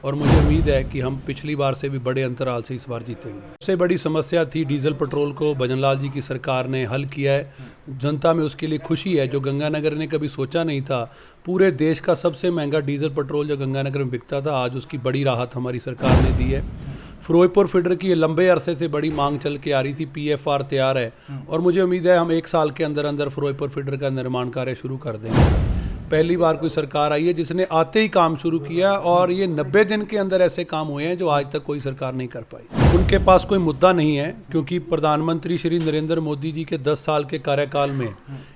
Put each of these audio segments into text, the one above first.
और मुझे उम्मीद है कि हम पिछली बार से भी बड़े अंतराल से इस बार जीतेंगे। सबसे बड़ी समस्या थी डीजल पेट्रोल को भजन लाल जी की सरकार ने हल किया है। जनता में उसके लिए खुशी है। जो गंगानगर ने कभी सोचा नहीं था, पूरे देश का सबसे महंगा डीजल पेट्रोल जो गंगानगर में बिकता था, आज उसकी बड़ी राहत हमारी सरकार ने दी है। फिरोजपुर फीडर की ये लंबे अरसे से बड़ी मांग चल के आ रही थी। PFR तैयार है और मुझे उम्मीद है हम 1 साल के अंदर अंदर फिरोजपुर फीडर का निर्माण कार्य शुरू कर देंगे। पहली बार कोई सरकार आई है जिसने आते ही काम शुरू किया और ये 90 दिन के अंदर ऐसे काम हुए हैं जो आज तक कोई सरकार नहीं कर पाई। उनके पास कोई मुद्दा नहीं है क्योंकि प्रधानमंत्री श्री नरेंद्र मोदी जी के 10 साल के कार्यकाल में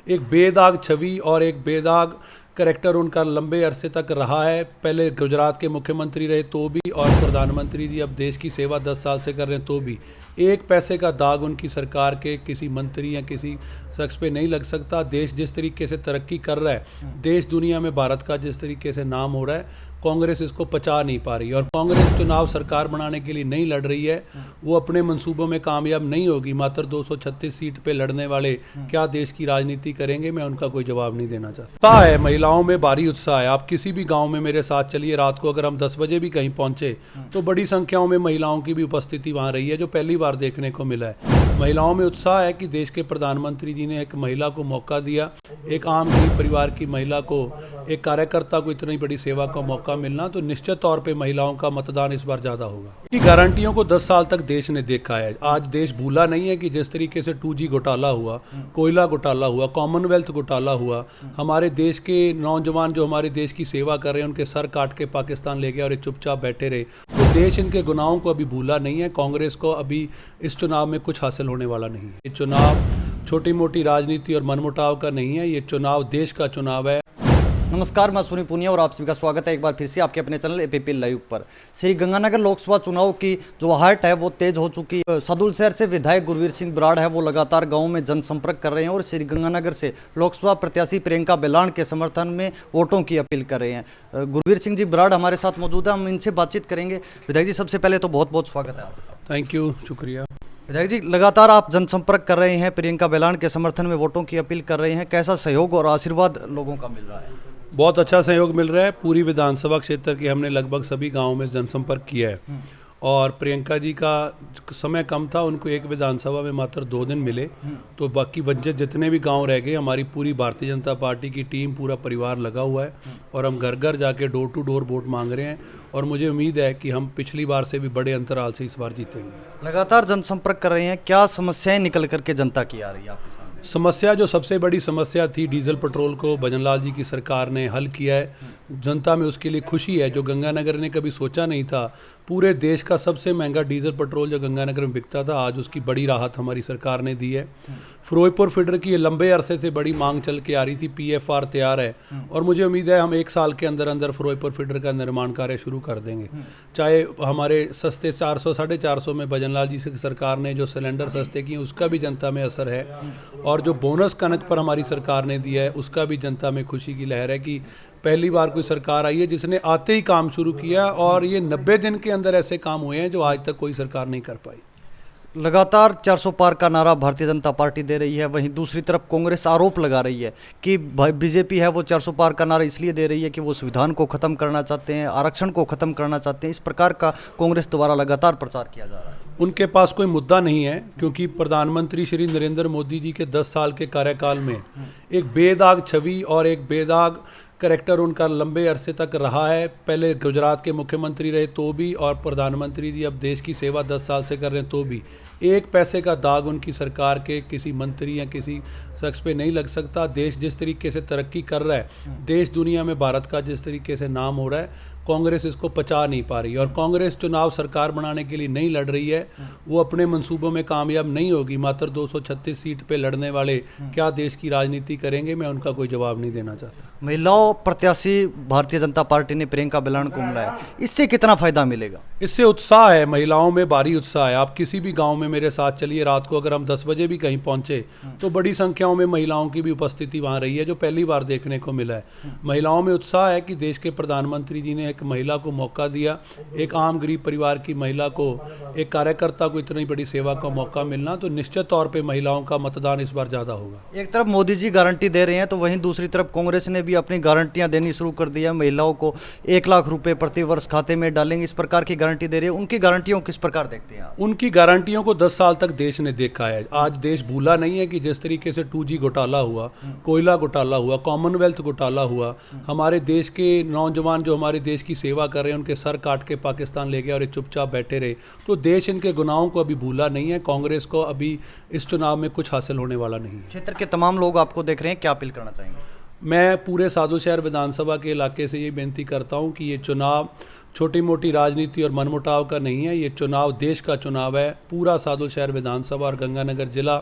एक बेदाग छवि और एक बेदाग करैक्टर उनका लंबे अरसे तक रहा है। पहले गुजरात के मुख्यमंत्री रहे तो भी, और प्रधानमंत्री जी अब देश की सेवा 10 साल से कर रहे हैं तो भी एक पैसे का दाग उनकी सरकार के किसी मंत्री या किसी शख्स पे नहीं लग सकता। देश जिस तरीके से तरक्की कर रहा है, देश दुनिया में भारत का जिस तरीके से नाम हो रहा है, कांग्रेस इसको पचा नहीं पा रही। और कांग्रेस चुनाव सरकार बनाने के लिए नहीं लड़ रही है, वो अपने मंसूबों में कामयाब नहीं होगी। मात्र 236 सीट पे लड़ने वाले क्या देश की राजनीति करेंगे, मैं उनका कोई जवाब नहीं देना चाहता। उत्साह है, महिलाओं में भारी उत्साह है। आप किसी भी गाँव में मेरे साथ चलिए, रात को अगर हम 10 बजे भी कहीं पहुंचे तो बड़ी संख्याओं में महिलाओं की भी उपस्थिति वहाँ रही है, जो पहली बार देखने को मिला है। महिलाओं में उत्साह है कि देश के प्रधानमंत्री जी ने एक महिला को मौका दिया, एक आम गरीब परिवार की महिला को, एक कार्यकर्ता को इतनी बड़ी सेवा का मौका मिलना, तो निश्चित तौर पे महिलाओं का मतदान इस बार ज़्यादा होगा। की गारंटियों को 10 साल तक देश ने देखा है। आज देश भूला नहीं है कि जिस तरीके से 2G घोटाला हुआ, कोयला घोटाला हुआ, कॉमनवेल्थ घोटाला हुआ, हमारे देश के नौजवान जो हमारे देश की सेवा कर रहे हैं उनके सर काट के पाकिस्तान ले गए और ये चुपचाप बैठे रहे। तो देश इनके गुनाहों को अभी भूला नहीं है। कांग्रेस को अभी इस चुनाव में कुछ हासिल होने वाला नहीं है। ये चुनाव छोटी मोटी राजनीति और मनमुटाव का नहीं है, ये चुनाव देश का चुनाव है। नमस्कार, मैं सुनील पुनिया और आप सभी का स्वागत है एक बार फिर से आपके अपने चैनल APP लाइव पर। श्री गंगानगर लोकसभा चुनाव की जो हार्ट है वो तेज हो चुकी है। सदुल शहर से विधायक गुरवीर सिंह बराड़ है वो लगातार गांव में जनसंपर्क कर रहे हैं और श्री गंगानगर से लोकसभा प्रत्याशी प्रियंका बेलान के समर्थन में वोटों की अपील कर रहे हैं। गुरवीर सिंह जी बराड़ हमारे साथ मौजूद है, हम इनसे बातचीत करेंगे। विधायक जी, सबसे पहले तो बहुत बहुत स्वागत है आपका। थैंक यू, शुक्रिया। विधायक जी, लगातार आप जनसंपर्क कर रहे हैं, प्रियंका बेलान के समर्थन में वोटों की अपील कर रहे हैं, कैसा सहयोग और आशीर्वाद लोगों का मिल रहा है? बहुत अच्छा सहयोग मिल रहा है। पूरी विधानसभा क्षेत्र के हमने लगभग सभी गांवों में जनसंपर्क किया है और प्रियंका जी का समय कम था, उनको एक विधानसभा में मात्र 2 दिन मिले, तो बाकी वंचित जितने भी गांव रह गए, हमारी पूरी भारतीय जनता पार्टी की टीम, पूरा परिवार लगा हुआ है और हम घर घर जाके डोर टू डोर वोट मांग रहे हैं और मुझे उम्मीद है कि हम पिछली बार से भी बड़े अंतराल से इस बार जीतेंगे। लगातार जनसंपर्क कर रहे हैं, क्या समस्याएं निकल करके जनता की आ रही है आपके सामने? समस्या जो सबसे बड़ी समस्या थी डीजल पेट्रोल को भजन लाल जी की सरकार ने हल किया है। जनता में उसके लिए खुशी है। जो गंगानगर ने कभी सोचा नहीं था, पूरे देश का सबसे महंगा डीजल पेट्रोल जो गंगानगर में बिकता था, आज उसकी बड़ी राहत हमारी सरकार ने दी है। फिरोजपुर फीडर की ये लंबे अरसे से बड़ी मांग चल के आ रही थी। PFR तैयार है और मुझे उम्मीद है हम 1 साल के अंदर अंदर फिरोजपुर फीडर का निर्माण कार्य शुरू कर देंगे। चाहे हमारे सस्ते 400 साढ़े 400 में भजन लाल जी की सरकार ने जो सिलेंडर सस्ते किए उसका भी जनता में असर है, और जो बोनस कनक पर हमारी सरकार ने दिया है उसका भी जनता में खुशी की लहर है कि पहली बार कोई सरकार आई है जिसने आते ही काम शुरू किया और ये 90 दिन के अंदर ऐसे काम हुए हैं जो आज तक कोई सरकार नहीं कर पाई। लगातार 400 पार का नारा भारतीय जनता पार्टी दे रही है, वहीं दूसरी तरफ कांग्रेस आरोप लगा रही है कि बीजेपी है वो 400 पार का नारा इसलिए दे रही है कि वो संविधान को खत्म करना चाहते हैं, आरक्षण को खत्म करना चाहते हैं। इस प्रकार का कांग्रेस द्वारा लगातार प्रचार किया जा रहा है। उनके पास कोई मुद्दा नहीं है क्योंकि प्रधानमंत्री श्री नरेंद्र मोदी जी के 10 साल के कार्यकाल में एक बेदाग छवि और एक बेदाग करैक्टर उनका लंबे अरसे तक रहा है। पहले गुजरात के मुख्यमंत्री रहे तो भी, और प्रधानमंत्री जी अब देश की सेवा 10 साल से कर रहे हैं तो भी एक पैसे का दाग उनकी सरकार के किसी मंत्री या किसी शख्स पे नहीं लग सकता। देश जिस तरीके से तरक्की कर रहा है, देश दुनिया में भारत का जिस तरीके से नाम हो रहा है, कांग्रेस इसको पचा नहीं पा रही। और कांग्रेस चुनाव सरकार बनाने के लिए नहीं लड़ रही है, वो अपने मंसूबों में कामयाब नहीं होगी। मात्र 236 सीट पे लड़ने वाले क्या देश की राजनीति करेंगे, मैं उनका कोई जवाब नहीं देना चाहता। महिलाओं प्रत्याशी भारतीय जनता पार्टी ने प्रियंका बेलान को मिलाया, इससे कितना फायदा मिलेगा? इससे उत्साह है, महिलाओं में भारी उत्साह है। आप किसी भी गांव में मेरे साथ चलिए, रात को अगर हम 10 बजे भी कहीं पहुंचे तो बड़ी संख्या संख्याओं में महिलाओं की भी उपस्थिति वहाँ रही है, जो पहली बार देखने को मिला है। महिलाओं में उत्साह है कि देश के प्रधानमंत्री जी ने एक महिला को मौका दिया, एक आम गरीब परिवार की महिला को, एक कार्यकर्ता को इतनी बड़ी सेवा का मौका मिलना, तो निश्चित तौर पे महिलाओं का मतदान इस बार ज़्यादा होगा। एक तरफ मोदी जी गारंटी दे रहे हैं तो वहीं दूसरी तरफ कांग्रेस ने भी अपनी गारंटियां देनी शुरू कर दी है। महिलाओं को 1 लाख रुपए प्रति वर्ष खाते में डालेंगे, इस प्रकार की गारंटी दे रही है। उनकी गारंटियों को किस प्रकार देखते हैं आप? उनकी गारंटियों को 10 साल तक देश ने देखा है। आज देश भूला नहीं है कि जिस तरीके से 2G घोटाला हुआ, कोयला घोटाला हुआ, कॉमनवेल्थ घोटाला हुआ, हमारे देश के नौजवान जो हमारे देश की सेवा कर रहे हैं उनके सर काट के पाकिस्तान ले गए और ये चुपचाप बैठे रहे। तो देश इनके गुनाहों को अभी भूला नहीं है। कांग्रेस को अभी इस चुनाव में कुछ हासिल होने वाला नहीं है। क्षेत्र के तमाम लोग आपको देख रहे हैं, क्या अपील करना चाहेंगे? मैं पूरे साधुशहर विधानसभा के इलाके से ये बेनती करता हूँ कि ये चुनाव छोटी मोटी राजनीति और मनमुटाव का नहीं है, ये चुनाव देश का चुनाव है। पूरा साधुशहर विधानसभा और गंगानगर जिला,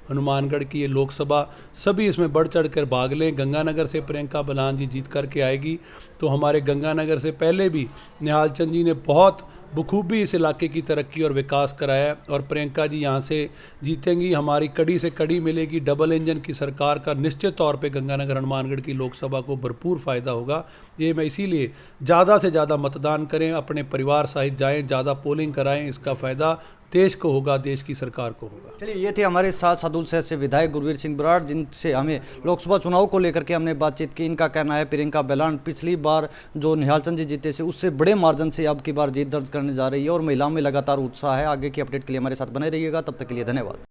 हनुमानगढ़ की ये लोकसभा, सभी इसमें बढ़ चढ़ कर भाग लें। गंगानगर से प्रियंका बलान जी जीत करके आएगी, तो हमारे गंगानगर से पहले भी निहाल चंद जी ने बहुत बखूबी इस इलाके की तरक्की और विकास कराया है, और प्रियंका जी यहाँ से जीतेंगी। हमारी कड़ी से कड़ी मिलेगी। डबल इंजन की सरकार का निश्चित तौर पे गंगानगर हनुमानगढ़ की लोकसभा को भरपूर फ़ायदा होगा। ये मैं इसीलिए ज़्यादा से ज़्यादा मतदान करें, अपने परिवार सहित जाएं, ज़्यादा पोलिंग कराएं। इसका फ़ायदा देश को होगा, देश की सरकार को होगा। चलिए, ये थे हमारे साथ सादुलशहर से विधायक गुरवीर सिंह बराड़, जिनसे हमें लोकसभा चुनाव को लेकर के हमने बातचीत की। इनका कहना है प्रियंका बलान पिछली बार जो निहाल चंद जी जीते से उससे बड़े मार्जिन से अब की बार जीत दर्ज करने जा रही है, और महिलाओं में लगातार उत्साह है। आगे की अपडेट के लिए हमारे साथ बने रहिएगा। तब तक के लिए धन्यवाद।